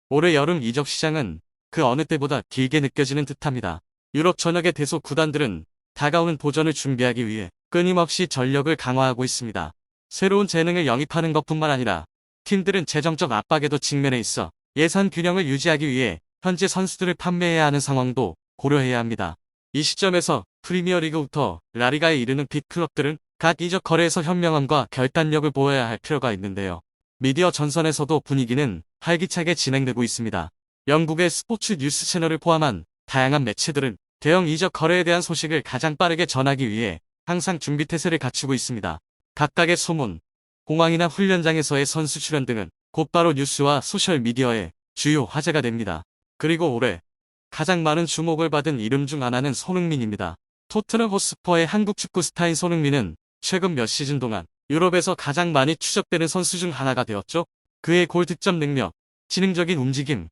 올해 여름 이적 시장은 그 어느 때보다 길게 느껴지는 듯합니다. 유럽 전역의 대소 구단들은 다가오는 도전을 준비하기 위해 끊임없이 전력을 강화하고 있습니다. 새로운 재능을 영입하는 것뿐만 아니라 팀들은 재정적 압박에도 직면해 있어 예산 균형을 유지하기 위해 현재 선수들을 판매해야 하는 상황도 고려해야 합니다. 이 시점에서 프리미어리그부터 라리가에 이르는 빅클럽들은 각 이적 거래에서 현명함과 결단력을 보여야 할 필요가 있는데요. 미디어 전선에서도 분위기는 활기차게 진행되고 있습니다. 영국의 스포츠 뉴스 채널을 포함한 다양한 매체들은 대형 이적 거래에 대한 소식을 가장 빠르게 전하기 위해 항상 준비태세를 갖추고 있습니다. 각각의 소문, 공항이나 훈련장에서의 선수 출연 등은 곧바로 뉴스와 소셜미디어의 주요 화제가 됩니다. 그리고 올해 가장 많은 주목을 받은 이름 중 하나는 손흥민입니다. 토트넘 호스퍼의 한국 축구 스타인 손흥민은 최근 몇 시즌 동안 유럽에서 가장 많이 추적되는 선수 중 하나가 되었죠. 그의 골 득점 능력, 지능적인 움직임,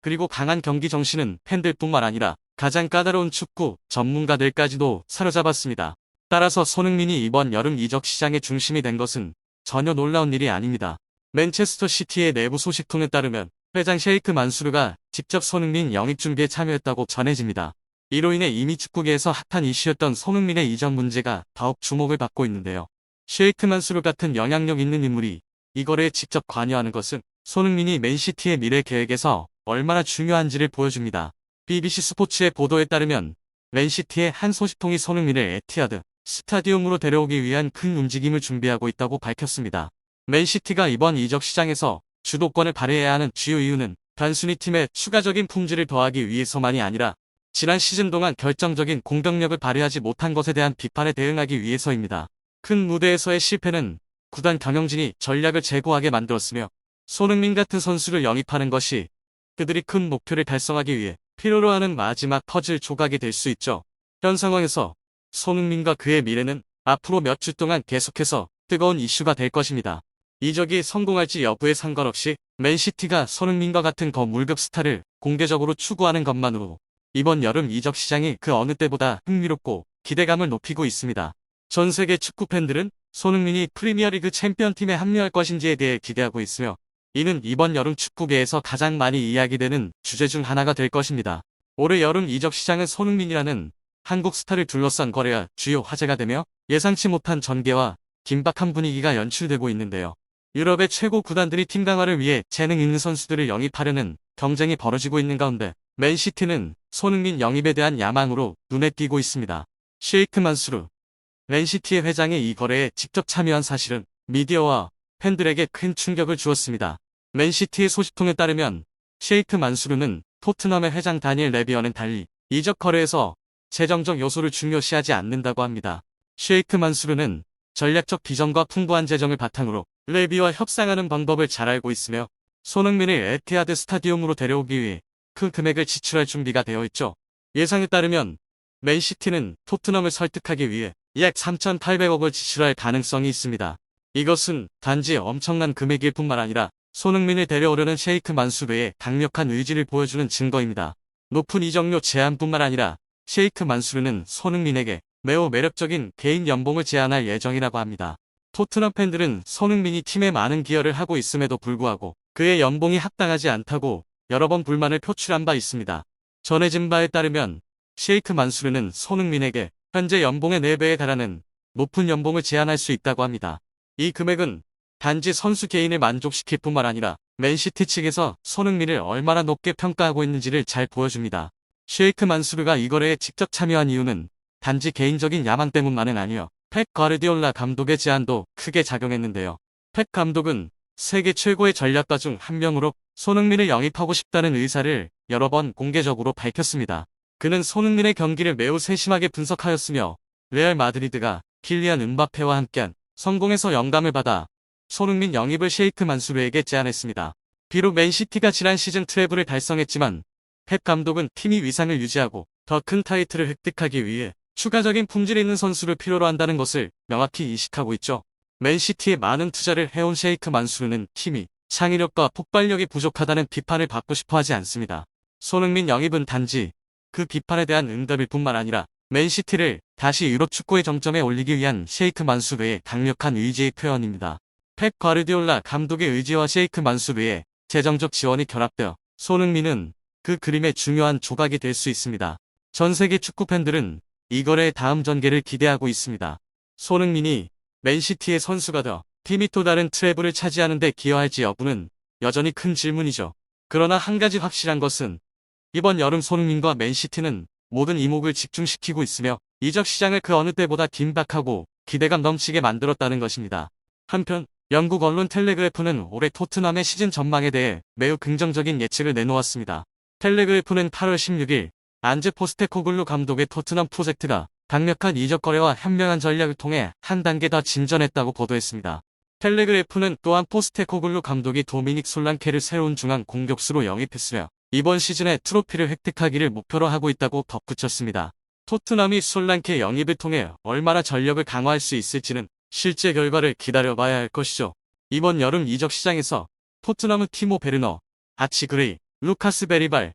그리고 강한 경기 정신은 팬들뿐만 아니라 가장 까다로운 축구 전문가들까지도 사로잡았습니다. 따라서 손흥민이 이번 여름 이적 시장의 중심이 된 것은 전혀 놀라운 일이 아닙니다. 맨체스터 시티의 내부 소식통에 따르면 회장 셰이크 만수르가 직접 손흥민 영입 준비에 참여했다고 전해집니다. 이로 인해 이미 축구계에서 핫한 이슈였던 손흥민의 이적 문제가 더욱 주목을 받고 있는데요. 셰이크 만수르 같은 영향력 있는 인물이 이 거래에 직접 관여하는 것은 손흥민이 맨시티의 미래 계획에서 얼마나 중요한지를 보여줍니다. BBC 스포츠의 보도에 따르면 맨시티의 한 소식통이 손흥민을 에티하드 스타디움으로 데려오기 위한 큰 움직임을 준비하고 있다고 밝혔습니다. 맨시티가 이번 이적 시장에서 주도권을 발휘해야 하는 주요 이유는 단순히 팀에 추가적인 품질을 더하기 위해서만이 아니라 지난 시즌 동안 결정적인 공격력을 발휘하지 못한 것에 대한 비판에 대응하기 위해서입니다. 큰 무대에서의 실패는 구단 경영진이 전략을 제고하게 만들었으며 손흥민 같은 선수를 영입하는 것이 그들이 큰 목표를 달성하기 위해 필요로 하는 마지막 퍼즐 조각이 될 수 있죠. 현 상황에서 손흥민과 그의 미래는 앞으로 몇 주 동안 계속해서 뜨거운 이슈가 될 것입니다. 이적이 성공할지 여부에 상관없이 맨시티가 손흥민과 같은 거물급 스타를 공개적으로 추구하는 것만으로 이번 여름 이적 시장이 그 어느 때보다 흥미롭고 기대감을 높이고 있습니다. 전 세계 축구 팬들은 손흥민이 프리미어리그 챔피언팀에 합류할 것인지에 대해 기대하고 있으며 이는 이번 여름 축구계에서 가장 많이 이야기되는 주제 중 하나가 될 것입니다. 올해 여름 이적 시장은 손흥민이라는 한국 스타를 둘러싼 거래가 주요 화제가 되며 예상치 못한 전개와 긴박한 분위기가 연출되고 있는데요. 유럽의 최고 구단들이 팀 강화를 위해 재능 있는 선수들을 영입하려는 경쟁이 벌어지고 있는 가운데 맨시티는 손흥민 영입에 대한 야망으로 눈에 띄고 있습니다. 셰이크 만수르, 맨시티의 회장이 이 거래에 직접 참여한 사실은 미디어와 팬들에게 큰 충격을 주었습니다. 맨시티의 소식통에 따르면 셰이크 만수르는 토트넘의 회장 다니엘 레비와는 달리 이적 거래에서 재정적 요소를 중요시하지 않는다고 합니다. 셰이크 만수르는 전략적 비전과 풍부한 재정을 바탕으로 레비와 협상하는 방법을 잘 알고 있으며 손흥민을 에티하드 스타디움으로 데려오기 위해 큰 금액을 지출할 준비가 되어 있죠. 예상에 따르면 맨시티는 토트넘을 설득하기 위해 약 3,800억을 지출할 가능성이 있습니다. 이것은 단지 엄청난 금액일 뿐만 아니라 손흥민을 데려오려는 셰이크 만수르의 강력한 의지를 보여주는 증거입니다. 높은 이적료 제한뿐만 아니라 셰이크 만수르는 손흥민에게 매우 매력적인 개인 연봉을 제안할 예정이라고 합니다. 토트넘 팬들은 손흥민이 팀에 많은 기여를 하고 있음에도 불구하고 그의 연봉이 합당하지 않다고 여러 번 불만을 표출한 바 있습니다. 전해진 바에 따르면 셰이크 만수르는 손흥민에게 현재 연봉의 4배에 달하는 높은 연봉을 제안할 수 있다고 합니다. 이 금액은 단지 선수 개인을 만족시킬 뿐만 아니라 맨시티 측에서 손흥민을 얼마나 높게 평가하고 있는지를 잘 보여줍니다. 셰이크 만수르가 이 거래에 직접 참여한 이유는 단지 개인적인 야망 때문만은 아니며 펩 과르디올라 감독의 제안도 크게 작용했는데요. 펩 감독은 세계 최고의 전략가 중 한 명으로 손흥민을 영입하고 싶다는 의사를 여러 번 공개적으로 밝혔습니다. 그는 손흥민의 경기를 매우 세심하게 분석하였으며 레알 마드리드가 킬리안 음바페와 함께한 성공에서 영감을 받아 손흥민 영입을 셰이크 만수르에게 제안했습니다. 비록 맨시티가 지난 시즌 트래블을 달성했지만 펩 감독은 팀이 위상을 유지하고 더 큰 타이틀을 획득하기 위해 추가적인 품질 있는 선수를 필요로 한다는 것을 명확히 인식하고 있죠. 맨시티에 많은 투자를 해온 셰이크 만수르는 팀이 창의력과 폭발력이 부족하다는 비판을 받고 싶어 하지 않습니다. 손흥민 영입은 단지 그 비판에 대한 응답일 뿐만 아니라 맨시티를 다시 유럽 축구의 정점에 올리기 위한 셰이크 만수르의 강력한 의지의 표현입니다. 펩 과르디올라 감독의 의지와 셰이크 만수르의 재정적 지원이 결합되어 손흥민은 그 그림의 중요한 조각이 될 수 있습니다. 전 세계 축구 팬들은 이 거래의 다음 전개를 기대하고 있습니다. 손흥민이 맨시티의 선수가 더 팀이 또 다른 트래블을 차지하는 데 기여할지 여부는 여전히 큰 질문이죠. 그러나 한 가지 확실한 것은 이번 여름 손흥민과 맨시티는 모든 이목을 집중시키고 있으며 이적 시장을 그 어느 때보다 긴박하고 기대감 넘치게 만들었다는 것입니다. 한편 영국 언론 텔레그래프는 올해 토트넘의 시즌 전망에 대해 매우 긍정적인 예측을 내놓았습니다. 텔레그래프는 8월 16일 안제 포스테코글루 감독의 토트넘 프로젝트가 강력한 이적 거래와 현명한 전략을 통해 한 단계 더 진전했다고 보도했습니다. 텔레그래프는 또한 포스테코글루 감독이 도미닉 솔랑케를 새로운 중앙 공격수로 영입했으며 이번 시즌에 트로피를 획득하기를 목표로 하고 있다고 덧붙였습니다. 토트넘이 솔랑케 영입을 통해 얼마나 전력을 강화할 수 있을지는 실제 결과를 기다려봐야 할 것이죠. 이번 여름 이적 시장에서 토트넘은 티모 베르너, 아치 그레이, 루카스 베리발,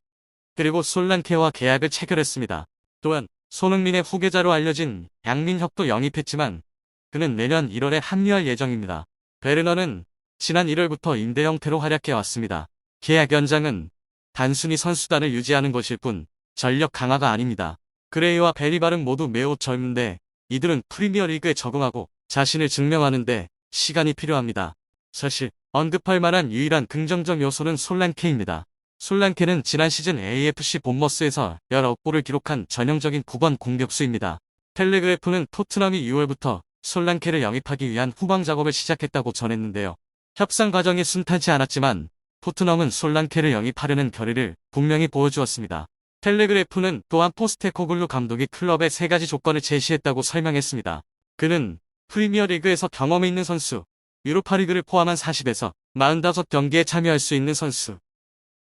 그리고 솔랑케와 계약을 체결했습니다. 또한 손흥민의 후계자로 알려진 양민혁도 영입했지만 그는 내년 1월에 합류할 예정입니다. 베르너는 지난 1월부터 임대 형태로 활약해왔습니다. 계약 연장은 단순히 선수단을 유지하는 것일 뿐 전력 강화가 아닙니다. 그레이와 베리발은 모두 매우 젊은데 이들은 프리미어리그에 적응하고 자신을 증명하는데 시간이 필요합니다. 사실 언급할 만한 유일한 긍정적 요소는 솔랑케입니다. 솔랑케는 지난 시즌 AFC 본머스에서 19골을 기록한 전형적인 9번 공격수입니다. 텔레그래프는 토트넘이 6월부터 솔랑케를 영입하기 위한 후방 작업을 시작했다고 전했는데요. 협상 과정이 순탄치 않았지만 토트넘은 솔랑케를 영입하려는 결의를 분명히 보여주었습니다. 텔레그래프는 또한 포스테코글루 감독이 클럽에 3가지 조건을 제시했다고 설명했습니다. 그는 프리미어리그에서 경험이 있는 선수, 유로파리그를 포함한 40에서 45경기에 참여할 수 있는 선수,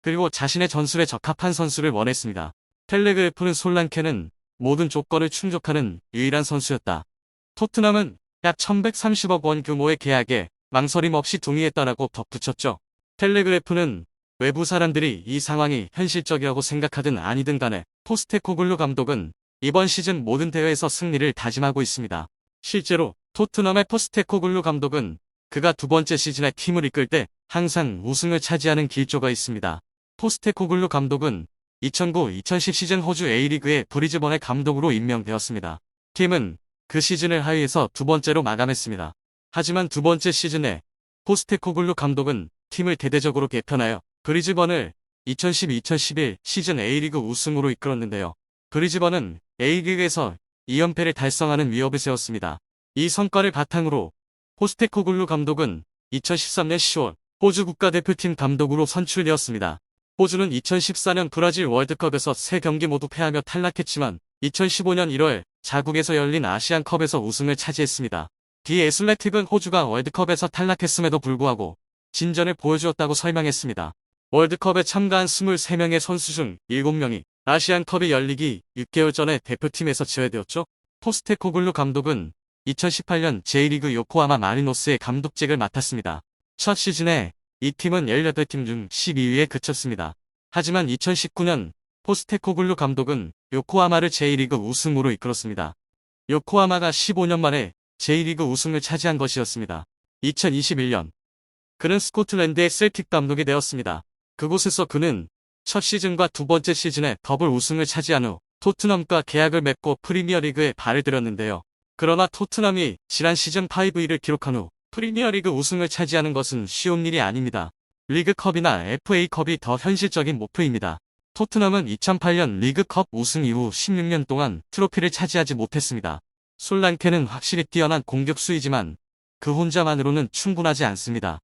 그리고 자신의 전술에 적합한 선수를 원했습니다. 텔레그래프는 솔랑케는 모든 조건을 충족하는 유일한 선수였다. 토트넘은 약 1130억 원 규모의 계약에 망설임 없이 동의했다라고 덧붙였죠. 텔레그래프는 외부 사람들이 이 상황이 현실적이라고 생각하든 아니든 간에 포스테코글루 감독은 이번 시즌 모든 대회에서 승리를 다짐하고 있습니다. 실제로 토트넘의 포스테코글루 감독은 그가 두 번째 시즌에 팀을 이끌 때 항상 우승을 차지하는 길조가 있습니다. 포스테코글루 감독은 2009-2010 시즌 호주 A리그의 브리즈번의 감독으로 임명되었습니다. 팀은 그 시즌을 하위에서 두 번째로 마감했습니다. 하지만 두 번째 시즌에 포스테코글루 감독은 팀을 대대적으로 개편하여 브리즈번을 2010-2011 시즌 A리그 우승으로 이끌었는데요. 브리즈번은 A리그에서 2연패를 달성하는 위협을 세웠습니다. 이 성과를 바탕으로 포스테코글루 감독은 2013년 10월 호주 국가대표팀 감독으로 선출되었습니다. 호주는 2014년 브라질 월드컵에서 3경기 모두 패하며 탈락했지만 2015년 1월 자국에서 열린 아시안컵에서 우승을 차지했습니다. 디 애슬레틱은 호주가 월드컵에서 탈락했음에도 불구하고 진전을 보여주었다고 설명했습니다. 월드컵에 참가한 23명의 선수 중 7명이 아시안컵이 열리기 6개월 전에 대표팀에서 제외되었죠. 포스테코글루 감독은 2018년 J리그 요코하마 마리노스의 감독직을 맡았습니다. 첫 시즌에 이 팀은 18팀 중 12위에 그쳤습니다. 하지만 2019년 포스테코글루 감독은 요코하마를 J리그 우승으로 이끌었습니다. 요코하마가 15년 만에 J리그 우승을 차지한 것이었습니다. 2021년 그는 스코틀랜드의 셀틱 감독이 되었습니다. 그곳에서 그는 첫 시즌과 두 번째 시즌에 더블 우승을 차지한 후 토트넘과 계약을 맺고 프리미어리그에 발을 들였는데요. 그러나 토트넘이 지난 시즌 5위를 기록한 후 프리미어리그 우승을 차지하는 것은 쉬운 일이 아닙니다. 리그컵이나 FA컵이 더 현실적인 목표입니다. 토트넘은 2008년 리그컵 우승 이후 16년 동안 트로피를 차지하지 못했습니다. 솔랑케는 확실히 뛰어난 공격수이지만 그 혼자만으로는 충분하지 않습니다.